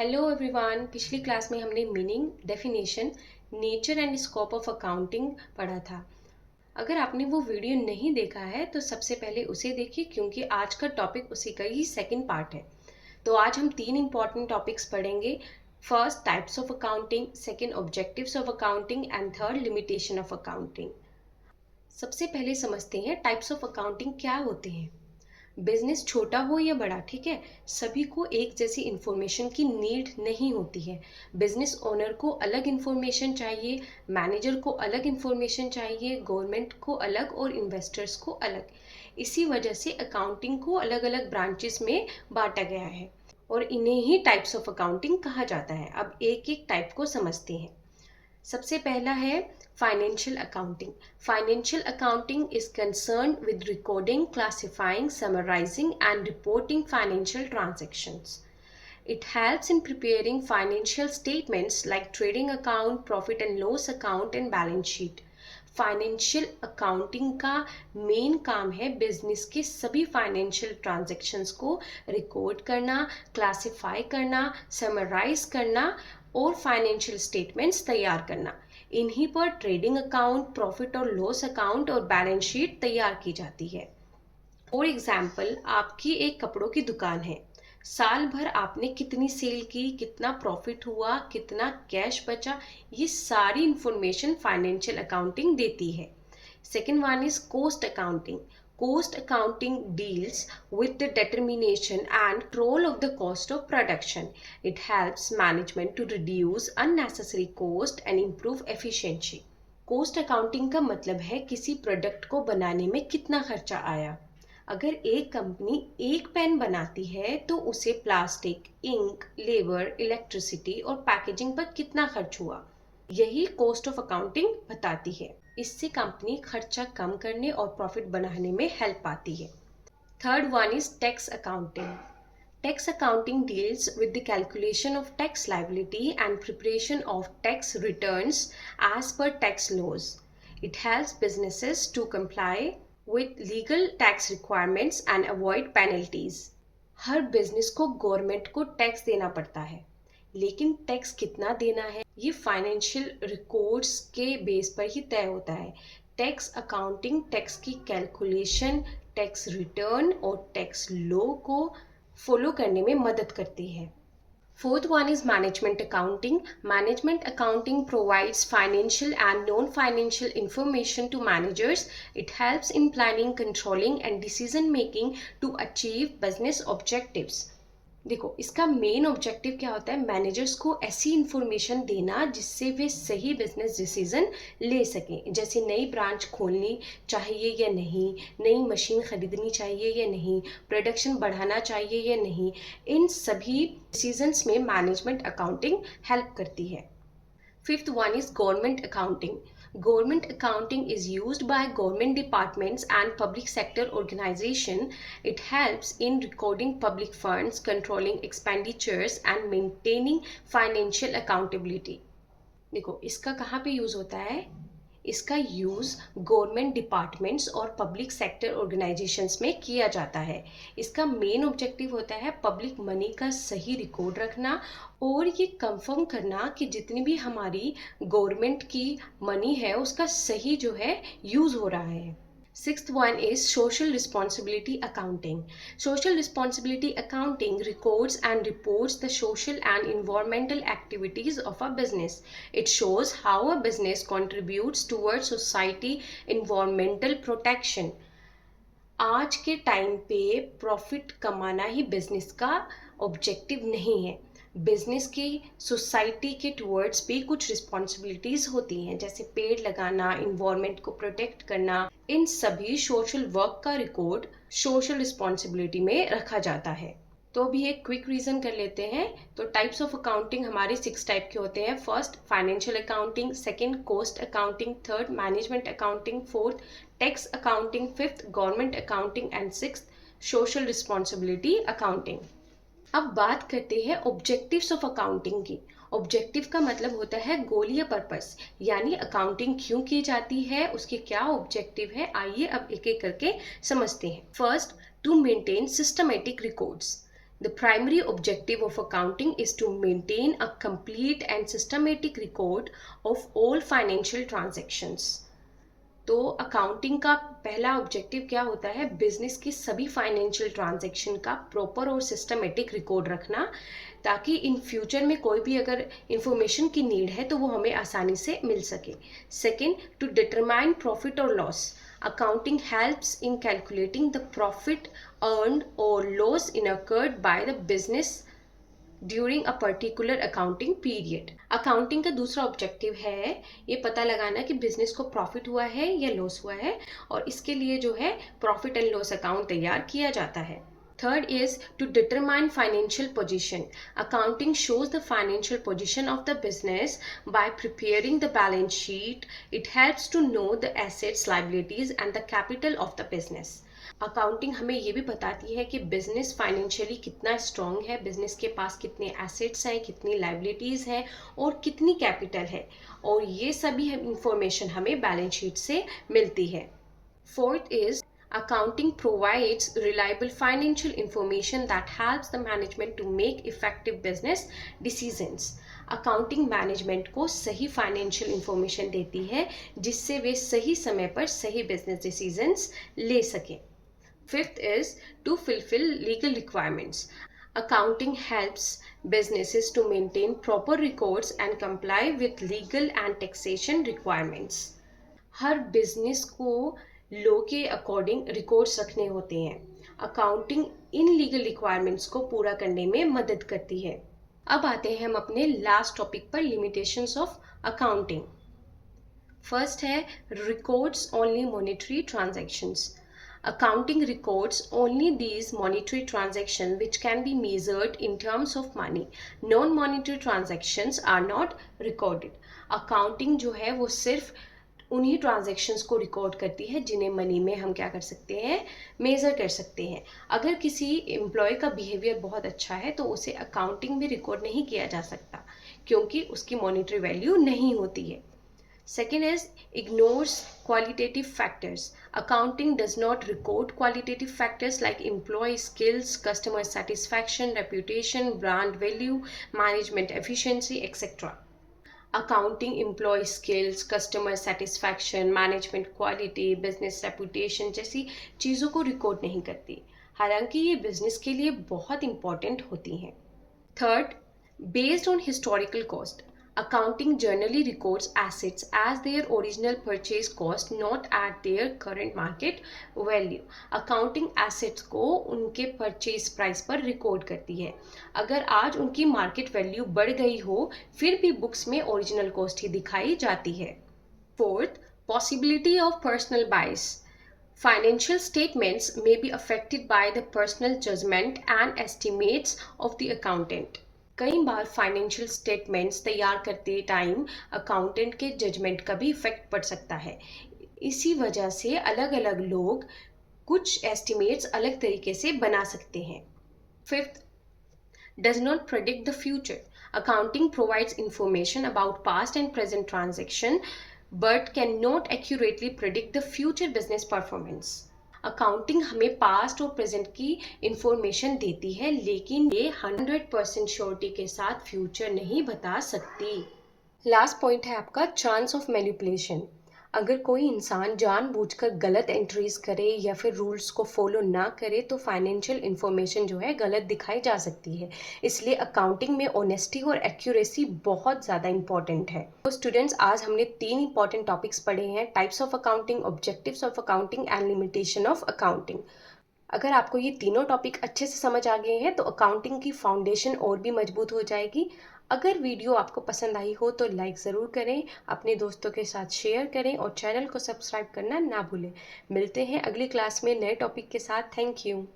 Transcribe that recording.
Hello everyone. पिछली class में हमने meaning, definition, nature and scope of accounting पढ़ा था। अगर आपने वो वीडियो नहीं देखा है तो सबसे पहले उसे देखिए, क्योंकि आज का टॉपिक उसी का ही सेकंड पार्ट है। तो आज हम तीन इंपॉर्टेंट टॉपिक्स पढ़ेंगे। First, types of accounting, second, objectives of accounting and third, limitation of accounting. सबसे पहले समझते हैं टाइप्स ऑफ अकाउंटिंग क्या होते हैं। बिजनेस छोटा हो या बड़ा, ठीक है, सभी को एक जैसी इंफॉर्मेशन की नीड नहीं होती है। बिजनेस ओनर को अलग इंफॉर्मेशन चाहिए, मैनेजर को अलग इंफॉर्मेशन चाहिए, गवर्नमेंट को अलग और इन्वेस्टर्स को अलग। इसी वजह से अकाउंटिंग को अलग अलग ब्रांचेस में बांटा गया है और इन्हें ही टाइप्स ऑफ अकाउंटिंग कहा जाता है। अब एक एक टाइप को समझते हैं। सबसे पहला है financial accounting. Financial accounting is concern with recording, classifying, summarising and reporting financial transactions. It helps in preparing financial statements like trading account, profit and loss account and balance sheet. Financial accounting का main काम है business के सभी financial transactions को record करना, classify करना, summarise करना और फाइनेंशियल स्टेटमेंट्स तैयार करना। इन्हीं पर ट्रेडिंग अकाउंट, प्रॉफिट और लॉस अकाउंट और बैलेंस शीट तैयार की जाती है। फॉर एग्जाम्पल, आपकी एक कपड़ों की दुकान है। साल भर आपने कितनी सेल की, कितना प्रॉफिट हुआ, कितना कैश बचा, ये सारी इंफॉर्मेशन फाइनेंशियल अकाउंटिंग देती है। Second one is cost accounting. Cost accounting deals with the determination and control of the cost of production. It helps management to reduce unnecessary cost and improve efficiency. Cost accounting का मतलब है किसी product को बनाने में कितना खर्चा आया। अगर एक कंपनी एक पेन बनाती है तो उसे प्लास्टिक, इंक, लेबर, इलेक्ट्रिसिटी और पैकेजिंग पर कितना खर्च हुआ, यही कॉस्ट ऑफ अकाउंटिंग बताती है। इससे कंपनी खर्चा कम करने और प्रॉफिट बढ़ाने में हेल्प पाती है। Third one is tax accounting. Tax accounting deals with the calculation of tax liability and preparation of tax returns as per tax laws. It helps businesses to comply with legal tax requirements and avoid penalties. Her business को government को tax देना पड़ता है, लेकिन tax कितना देना है ये फाइनेंशियल रिकॉर्ड्स के बेस पर ही तय होता है। टैक्स अकाउंटिंग टैक्स की कैलकुलेशन, टैक्स रिटर्न और टैक्स लॉ को फॉलो करने में मदद करती है। Fourth one is management accounting. Management accounting provides financial and non-financial information to managers. It helps in planning, controlling and decision making to achieve business objectives. देखो, इसका main objective क्या होता है, मैनेजर्स को ऐसी इंफॉर्मेशन देना जिससे वे सही बिजनेस डिसीजन ले सकें। जैसे नई ब्रांच खोलनी चाहिए या नहीं, नई मशीन खरीदनी चाहिए या नहीं, प्रोडक्शन बढ़ाना चाहिए या नहीं, इन सभी डिसीजंस में मैनेजमेंट अकाउंटिंग हेल्प करती है। Fifth one is government accounting. Government accounting is used by government departments and public sector organization. It helps in recording public funds, controlling expenditures and maintaining financial accountability. देखो, इसका कहाँ पे use होता है, इसका use government departments और public sector organisations में किया जाता है। इसका मेन ऑब्जेक्टिव होता है पब्लिक मनी का सही रिकॉर्ड रखना और ये कंफर्म करना कि जितनी भी हमारी गवर्नमेंट की मनी है उसका सही जो है यूज़ हो रहा है। Sixth one is social responsibility accounting. Social responsibility accounting records and reports the social and environmental activities of a business. It shows how a business contributes towards society environmental protection. आज के time पे profit कमाना ही business का objective नहीं है। Business की society के towards भी कुछ रिस्पॉन्सिबिलिटीज होती हैं, जैसे पेड़ लगाना, इन्वायरमेंट को प्रोटेक्ट करना। इन सभी सोशल वर्क का रिकॉर्ड सोशल रिस्पॉन्सिबिलिटी में रखा जाता है। तो अभी एक क्विक रीजन कर लेते हैं। तो टाइप्स ऑफ अकाउंटिंग हमारे 6 टाइप के होते हैं। First, financial accounting, second, cost accounting, third, management accounting, fourth, tax accounting, fifth, government accounting and sixth, social responsibility accounting. अब बात करते हैं ऑब्जेक्टिव्स ऑफ अकाउंटिंग की। ऑब्जेक्टिव का मतलब होता है गोल या पर्पस, यानी अकाउंटिंग क्यों की जाती है, उसके क्या ऑब्जेक्टिव है। आइए अब एक एक करके समझते हैं। First, to maintain systematic records, The primary objective of accounting is to maintain a complete and systematic record of all financial transactions. तो अकाउंटिंग का पहला ऑब्जेक्टिव क्या होता है? बिजनेस की सभी फाइनेंशियल ट्रांजैक्शन का प्रॉपर और सिस्टमेटिक रिकॉर्ड रखना, ताकि इन फ्यूचर में कोई भी अगर इंफॉर्मेशन की नीड है तो वो हमें आसानी से मिल सके. सेकेंड, टू डिटरमाइन प्रॉफिट और loss. Accounting helps in calculating the profit earned or loss incurred by the business during a particular accounting period. Accounting का दूसरा ऑब्जेक्टिव है ये पता लगाना कि बिजनेस को प्रॉफिट हुआ है या लॉस हुआ है, और इसके लिए जो है प्रॉफिट एंड लॉस अकाउंट तैयार किया जाता है. Third is to determine financial position. Accounting shows the financial position of the business by preparing the balance sheet. It helps to know the assets, liabilities and the capital of the business. Accounting हमें ये भी बताती है कि business financially कितना strong है, business के पास कितने एसेट्स हैं, कितनी लाइबिलिटीज़ हैं और कितनी कैपिटल है, और ये सभी इंफॉर्मेशन हमें बैलेंस शीट से मिलती है. Fourth is accounting provides reliable financial information that helps the management to make effective business decisions. Accounting management को सही फाइनेंशियल इंफॉर्मेशन देती है जिससे वे सही समय पर सही बिजनेस डिसीजंस ले सकें. Fifth is to fulfill legal requirements. Accounting helps businesses to maintain proper records and comply with legal and taxation requirements. Her business को लॉ के अकॉर्डिंग रिकॉर्ड्स रखने होते हैं. अकाउंटिंग इन लीगल रिक्वायरमेंट्स को पूरा करने में मदद करती है. अब आते हैं हम अपने लास्ट टॉपिक पर, लिमिटेशंस ऑफ अकाउंटिंग. फर्स्ट है records only monetary transactions. Accounting records only these monetary transactions which can be measured in terms of money. Non-monetary transactions are not recorded. Accounting जो है वो सिर्फ उन्हीं ट्रांजैक्शंस को record करती है जिन्हें मनी में हम क्या कर सकते हैं, मेज़र कर सकते हैं. अगर किसी एम्प्लॉय का बिहेवियर बहुत अच्छा है तो उसे अकाउंटिंग में रिकॉर्ड नहीं किया जा सकता क्योंकि उसकी मॉनेटरी वैल्यू नहीं होती है. Second is ignores qualitative factors. Accounting does not record qualitative factors like employee skills, customer satisfaction, reputation, brand value, management efficiency, etc. Accounting employee skills, customer satisfaction, management quality, business reputation जैसी चीज़ों को record नहीं करती, हालांकि ये business के लिए बहुत इंपॉर्टेंट होती हैं. Third, based on historical cost. Accounting generally records assets as their original purchase cost, not at their current market value. Accounting assets को उनके purchase price पर रिकॉर्ड करती है. अगर आज उनकी मार्केट वैल्यू बढ़ गई हो फिर भी बुक्स में ओरिजिनल कॉस्ट ही दिखाई जाती है. Fourth, possibility of personal bias. Financial statements may be affected by the personal judgment and estimates of the accountant. कई बार फाइनेंशियल स्टेटमेंट्स तैयार करते टाइम अकाउंटेंट के जजमेंट का भी इफेक्ट पड़ सकता है. इसी वजह से अलग अलग लोग कुछ एस्टिमेट्स अलग तरीके से बना सकते हैं. Fifth, does not predict the future. Accounting provides information about past and present transaction but can not accurately predict the future business performance. Accounting हमें पास्ट और प्रेजेंट की इंफॉर्मेशन देती है लेकिन ये 100% श्योरिटी के साथ फ्यूचर नहीं बता सकती. लास्ट पॉइंट है आपका चांस ऑफ मैनिपुलेशन. अगर कोई इंसान जानबूझकर गलत एंट्रीज करे या फिर रूल्स को फॉलो ना करे तो फाइनेंशियल इंफॉर्मेशन जो है गलत दिखाई जा सकती है. इसलिए अकाउंटिंग में ऑनेस्टी और एक्यूरेसी बहुत ज़्यादा इंपॉर्टेंट है. तो स्टूडेंट्स, आज हमने 3 इंपॉर्टेंट टॉपिक्स पढ़े हैं: types of accounting, objectives of accounting and limitation of accounting. अगर आपको ये तीनों टॉपिक अच्छे से समझ आ गए हैं तो अकाउंटिंग की फाउंडेशन और भी मजबूत हो जाएगी. अगर वीडियो आपको पसंद आई हो तो लाइक ज़रूर करें, अपने दोस्तों के साथ शेयर करें और चैनल को सब्सक्राइब करना ना भूलें. मिलते हैं अगली क्लास में नए टॉपिक के साथ. Thank you.